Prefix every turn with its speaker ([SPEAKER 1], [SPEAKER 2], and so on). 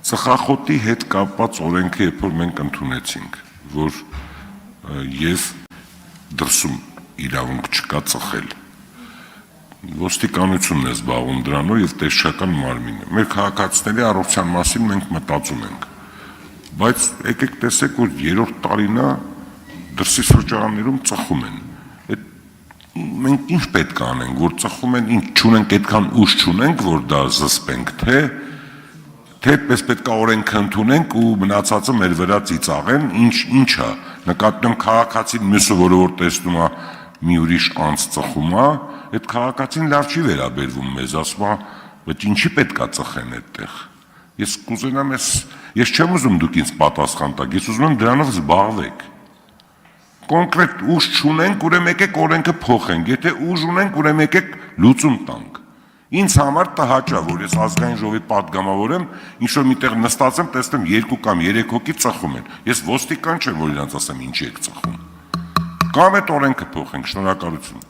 [SPEAKER 1] Ծխախոտի հետ կապված օրենքը երբ որ մենք ընդունեցինք, որ ես դրսում իրավունք չկա ծխել, ոստիկանությունն է զբաղվում դրանով եւ տեսչական մարմինը։ Մեր քաղաքացիների առողջության մասին մենք մտածում ենք, բայց եկեք տեսեք, որ 3-րդ տարին է դրսի սրճարաններում ծխում են։ Մենք ինչ պետք է անենք, որ ծխում են, ինչ չունենք, այդքան ուժ չունենք, որ դա զսպենք, թե պես պետք է օրենք ընդունենք ու մնացածը մեր վրա ծիծաղեն, ինչ է, նկատում քաղաքացին մյուսը, որը որ տեսնում է մի ուրիշ անց ծխում է, այդ քաղաքացին լավ չի վերաբերվում մեզ, ասում է, բայց ինչի պետք է ծխեն այդտեղ։ Ես կուզենամ, ես չեմ ուզում դուք ինձ պատասխան տաք, ես ուզում եմ դրանով զբաղվեք։ Կոնկրետ ուժ չունենք, ուրեմն եկեք օրենքը փոխենք, եթե ուժ ունենք, ուրեմն եկեք լուծում տանք։ Ինձ համար տհաճ է, որ ես ազգային ժողովի պատգամավոր եմ, ինչ-որ միտեղ նստած եմ, տեսնեմ 2 կամ 3 հոգի ծխում են։ Ես ոստիկան չեմ, որ իրանց ասեմ ինչի եք ծխում։ Կամ այդ օրենքը փոխենք, շնորհակալություն։